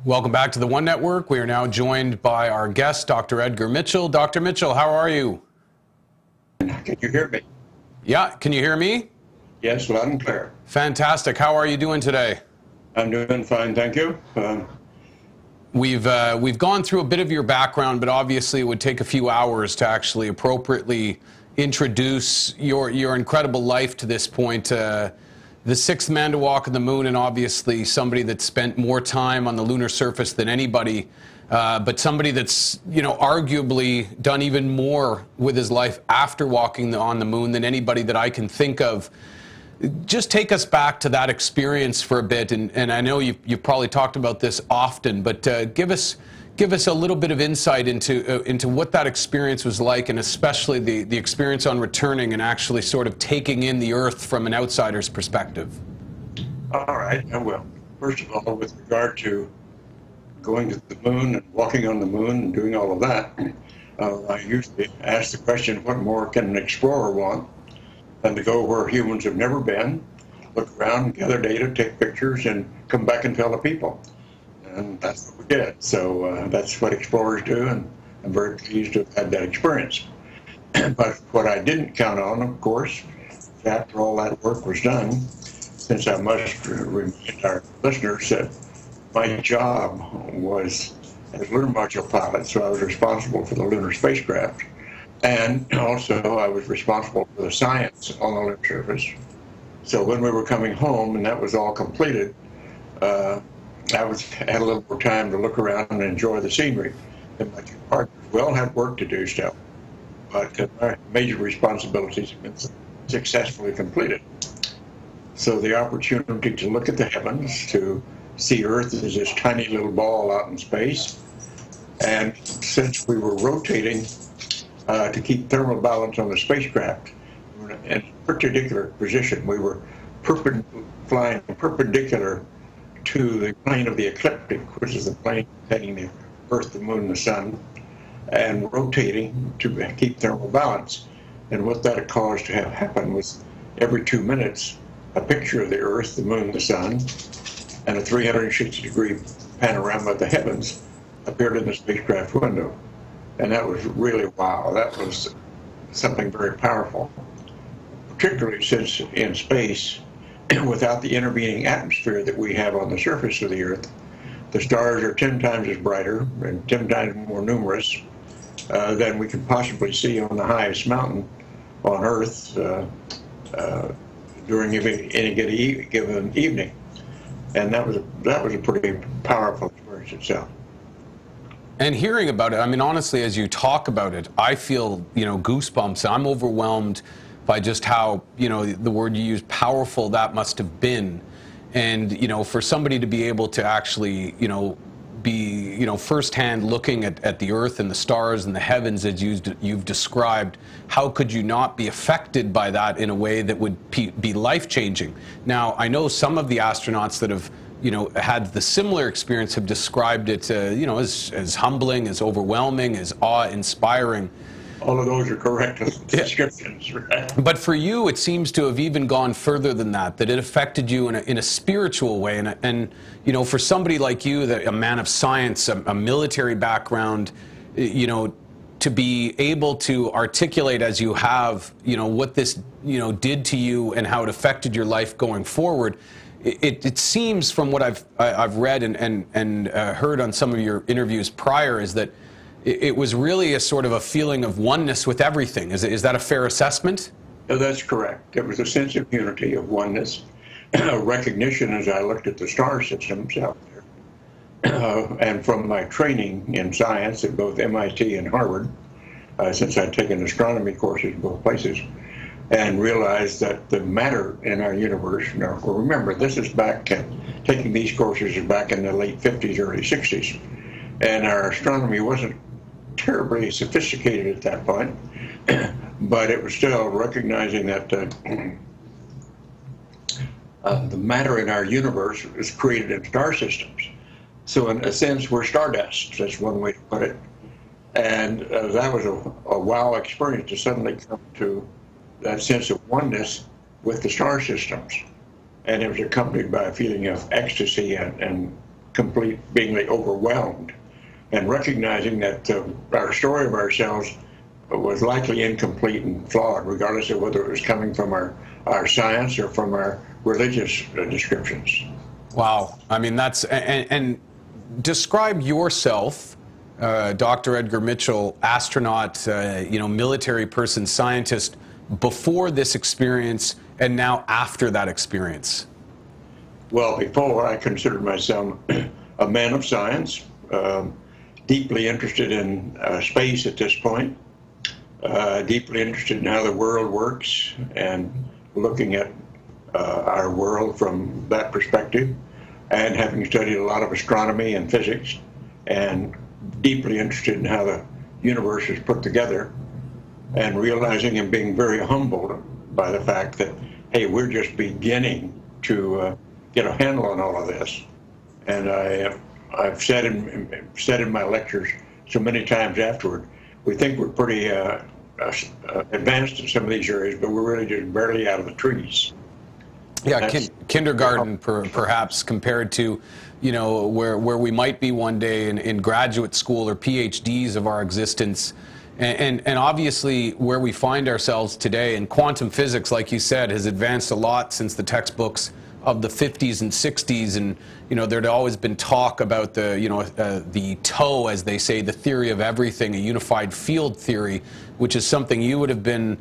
Welcome back to the One Network. We are now joined by our guest, Dr. Edgar Mitchell. Dr. Mitchell, how are you? Can you hear me? Yeah, can you hear me? Yes, loud and clear. Fantastic. How are you doing today? I'm doing fine, thank you. We've gone through a bit of your background, but obviously it would take a few hours to actually appropriately introduce your incredible life to this point. The sixth man to walk on the moon, and obviously somebody that spent more time on the lunar surface than anybody, but somebody that's, arguably done even more with his life after walking on the moon than anybody that I can think of. Just take us back to that experience for a bit, and I know you've probably talked about this often, but give us a little bit of insight into what that experience was like, and especially the experience on returning and actually sort of taking in the Earth from an outsider's perspective. All right, I will. First of all, with regard to going to the moon and walking on the moon and doing all of that, I usually ask the question, what more can an explorer want than to go where humans have never been, look around, gather data, take pictures, and come back and tell the people. And that's what we did. So that's what explorers do, and I'm very pleased to have had that experience. But what I didn't count on, of course, after all that work was done, since I must remind our listeners that my job was as lunar module pilot, so I was responsible for the lunar spacecraft. And also I was responsible for the science on the lunar surface. So when we were coming home and that was all completed, I had a little more time to look around and enjoy the scenery. And my two partners well had work to do still, but our major responsibilities have been successfully completed. So the opportunity to look at the heavens, to see Earth as this tiny little ball out in space, and since we were rotating to keep thermal balance on the spacecraft, we were in a perpendicular position. We were flying perpendicular to the plane of the ecliptic, which is the plane containing the Earth, the Moon, and the Sun, and rotating to keep thermal balance. And what that caused to have happen was every 2 minutes, a picture of the Earth, the Moon, the Sun, and a 360-degree panorama of the heavens appeared in the spacecraft window. And that was really wow. That was something very powerful, particularly since in space, without the intervening atmosphere that we have on the surface of the Earth, the stars are 10 times as brighter and 10 times more numerous than we could possibly see on the highest mountain on Earth during any given evening. And that was a pretty powerful experience itself. And hearing about it, I mean, honestly, as you talk about it, I feel, goosebumps. I'm overwhelmed by just how, the word you use, powerful that must have been. And, for somebody to be able to actually, be, firsthand looking at the Earth and the stars and the heavens as you've described, how could you not be affected by that in a way that would be life-changing? Now, I know some of the astronauts that have, had the similar experience have described it, as humbling, as overwhelming, as awe-inspiring. All of those are correct descriptions. Right? But for you, it seems to have even gone further than that it affected you in a spiritual way. And for somebody like you, a man of science, a military background, to be able to articulate as you have, what this, did to you and how it affected your life going forward, it seems from what I've read and heard on some of your interviews prior is that it was really a sort of a feeling of oneness with everything. Is that a fair assessment? That's correct. It was a sense of unity, of oneness, a recognition as I looked at the star systems out there. And from my training in science at both MIT and Harvard, since I'd taken astronomy courses in both places, and realized that the matter in our universe, now remember, this is taking these courses is back in the late 50s, early 60s, and our astronomy wasn't terribly sophisticated at that point, but it was still recognizing that the matter in our universe is created in star systems. So in a sense, we're stardust. That's one way to put it. And that was a wow experience to suddenly come to that sense of oneness with the star systems. And it was accompanied by a feeling of ecstasy and completely overwhelmed, and recognizing that our story of ourselves was likely incomplete and flawed, regardless of whether it was coming from our science or from our religious descriptions. Wow. I mean, that's, and describe yourself, Dr. Edgar Mitchell, astronaut, military person, scientist, before this experience and now after that experience. Well, before, I considered myself a man of science, deeply interested in space at this point, deeply interested in how the world works and looking at our world from that perspective, and having studied a lot of astronomy and physics, and deeply interested in how the universe is put together, and realizing and being very humbled by the fact that, hey, we're just beginning to get a handle on all of this. And I've said in my lectures so many times afterward, we think we're pretty advanced in some of these areas, but we're really just barely out of the trees. Yeah, kindergarten perhaps compared to, where we might be one day in graduate school or PhDs of our existence. And obviously where we find ourselves today, and quantum physics, like you said, has advanced a lot since the textbooks of the 50s and 60s, and there'd always been talk about the TOE, as they say, the theory of everything, a unified field theory, which is something you would have been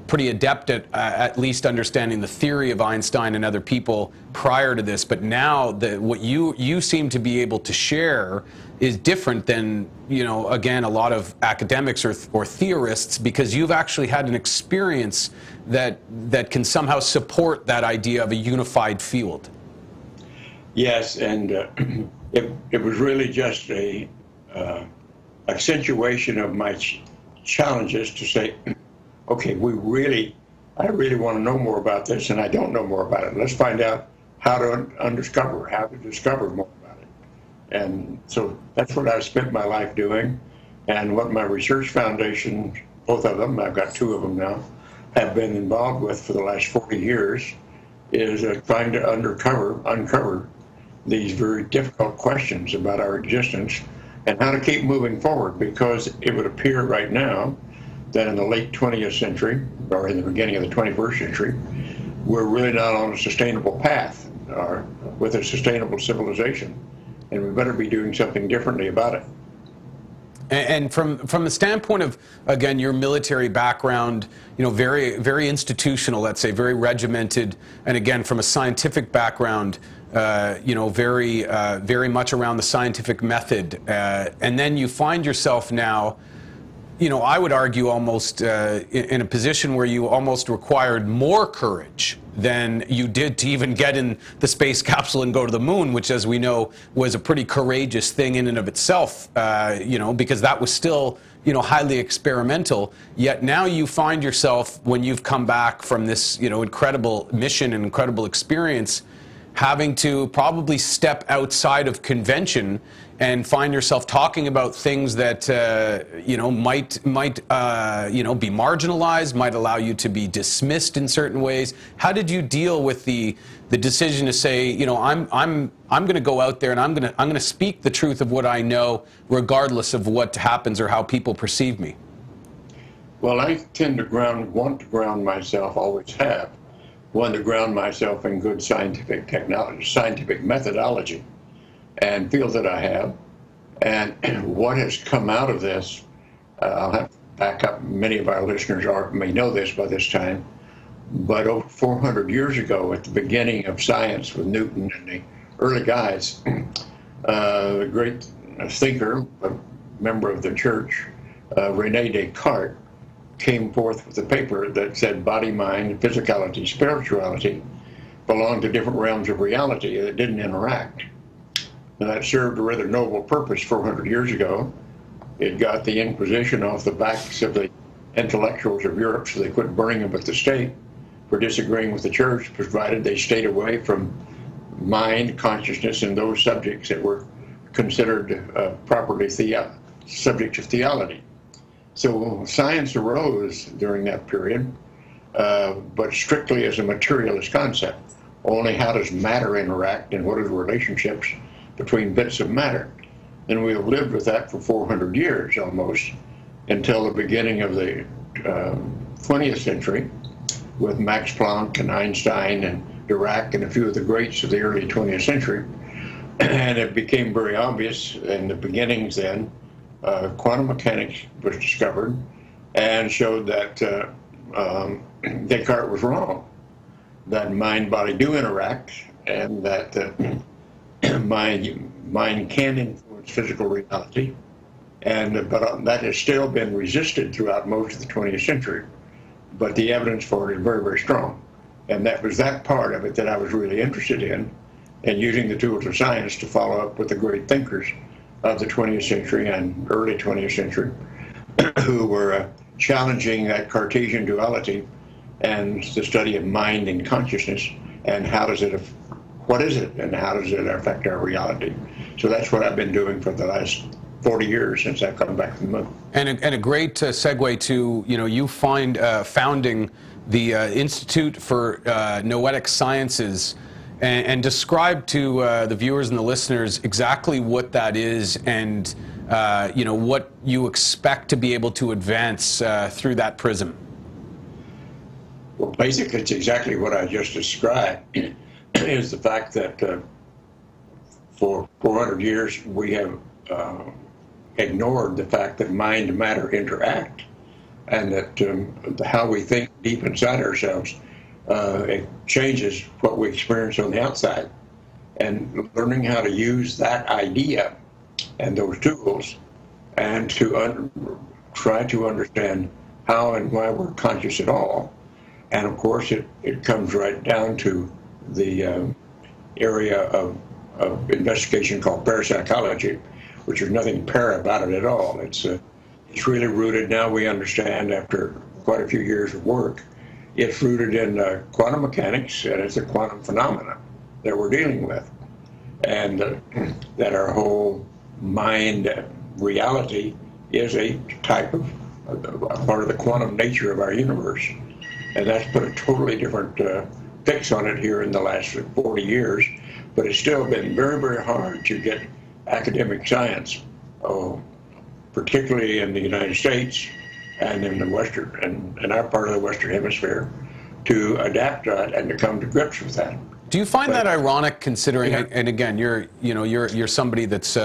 pretty adept at least understanding the theory of Einstein and other people prior to this. But now what you seem to be able to share is different than, again, a lot of academics or theorists, because you've actually had an experience that can somehow support that idea of a unified field. Yes, and it was really just a accentuation of my challenges to say, okay, I really want to know more about this, and I don't know more about it. Let's find out how to discover more about it. And so that's what I've spent my life doing, and what my research foundations, both of them, I've got two of them now, have been involved with for the last 40 years, is trying to uncover these very difficult questions about our existence and how to keep moving forward, because it would appear right now that in the late 20th century, or in the beginning of the 21st century, we're really not on a sustainable path or with a sustainable civilization, and we better be doing something differently about it. And from the standpoint of, again, your military background, very, very institutional, let's say, very regimented, and again, from a scientific background, very, very much around the scientific method, and then you find yourself now, I would argue almost in a position where you almost required more courage than you did to even get in the space capsule and go to the moon, which, as we know, was a pretty courageous thing in and of itself, because that was still, highly experimental. Yet now you find yourself, when you've come back from this, incredible mission and incredible experience, having to probably step outside of convention and find yourself talking about things that might be marginalized, might allow you to be dismissed in certain ways. How did you deal with the decision to say, I'm going to go out there and I'm going to speak the truth of what I know, regardless of what happens or how people perceive me? Well, I tend to want to ground myself, always have, want to ground myself in good scientific technology, scientific methodology, and feel that I have. And what has come out of this, I'll have to back up, many of our listeners may know this by this time, but over 400 years ago, at the beginning of science with Newton and the early guys, the great thinker, a member of the church, Rene Descartes, came forth with a paper that said body, mind, physicality, spirituality belonged to different realms of reality that didn't interact. And that served a rather noble purpose 400 years ago. It got the Inquisition off the backs of the intellectuals of Europe so they quit burning them at the stake for disagreeing with the church, provided they stayed away from mind, consciousness, and those subjects that were considered properly subjects of theology. So science arose during that period, but strictly as a materialist concept. only how does matter interact and what are the relationships between bits of matter. And we have lived with that for 400 years almost, until the beginning of the 20th century, with Max Planck and Einstein and Dirac and a few of the greats of the early 20th century. And it became very obvious in the beginnings then, quantum mechanics was discovered and showed that Descartes was wrong, that mind-body do interact, and that mind can influence physical reality. But that has still been resisted throughout most of the 20th century. But the evidence for it is very, very strong. And that was that part of it that I was really interested in, and using the tools of science to follow up with the great thinkers of the 20th century and early 20th century who were challenging that Cartesian duality and the study of mind and consciousness, and what is it, and how does it affect our reality. So that's what I've been doing for the last 40 years since I've come back from the moon. And a great segue to, you founding the Institute for Noetic Sciences, and describe to the viewers and the listeners exactly what that is, and what you expect to be able to advance through that prism. Well, basically, it's exactly what I just described, is the fact that for 400 years we have ignored the fact that mind and matter interact, and that how we think deep inside ourselves, it changes what we experience on the outside. And learning how to use that idea and those tools, and to try to understand how and why we're conscious at all. And of course, it comes right down to the area of investigation called parapsychology, which is nothing para about it at all. It's really rooted, now we understand after quite a few years of work, it's rooted in quantum mechanics, and it's a quantum phenomena that we're dealing with. And that our whole mind reality is a type of, a part of the quantum nature of our universe. And that's put a totally different fix on it here in the last 40 years, but it's still been very, very hard to get academic science, particularly in the United States and in the Western, and our part of the Western Hemisphere, to adapt that and to come to grips with that. Do you find that ironic, considering, and again, you're somebody that's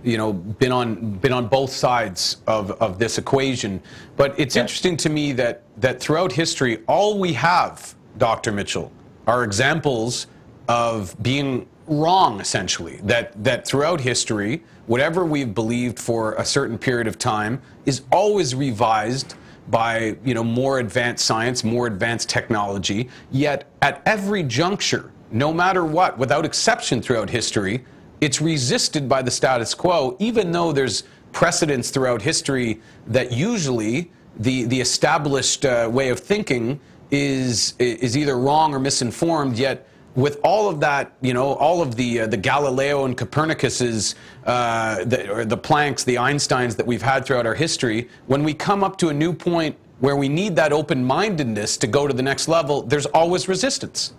been on both sides of this equation, but it's interesting to me that throughout history, all we have, Dr. Mitchell, are examples of being wrong, essentially. That throughout history, whatever we've believed for a certain period of time is always revised by more advanced science, more advanced technology. Yet at every juncture, no matter what, without exception throughout history, it's resisted by the status quo, even though there's precedents throughout history that usually the established way of thinking is either wrong or misinformed. Yet with all of that, all of the Galileo and Copernicuses, the Plancks, the Einsteins that we've had throughout our history, when we come up to a new point where we need that open-mindedness to go to the next level, there's always resistance.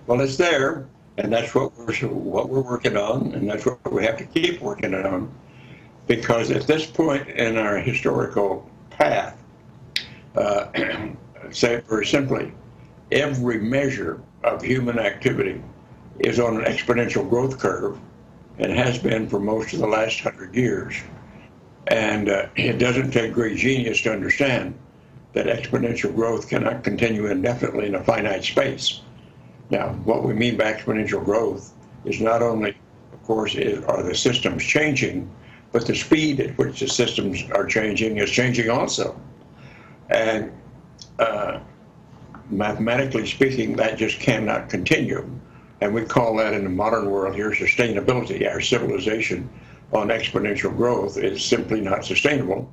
Well, it's there, and that's what we're working on, and that's what we have to keep working on, because at this point in our historical path, say it very simply, every measure of human activity is on an exponential growth curve, and has been for most of the last 100 years. And it doesn't take great genius to understand that exponential growth cannot continue indefinitely in a finite space. Now, what we mean by exponential growth is not only, of course, are the systems changing, but the speed at which the systems are changing is changing also. And mathematically speaking, that just cannot continue. And we call that in the modern world here sustainability. Our civilization on exponential growth is simply not sustainable.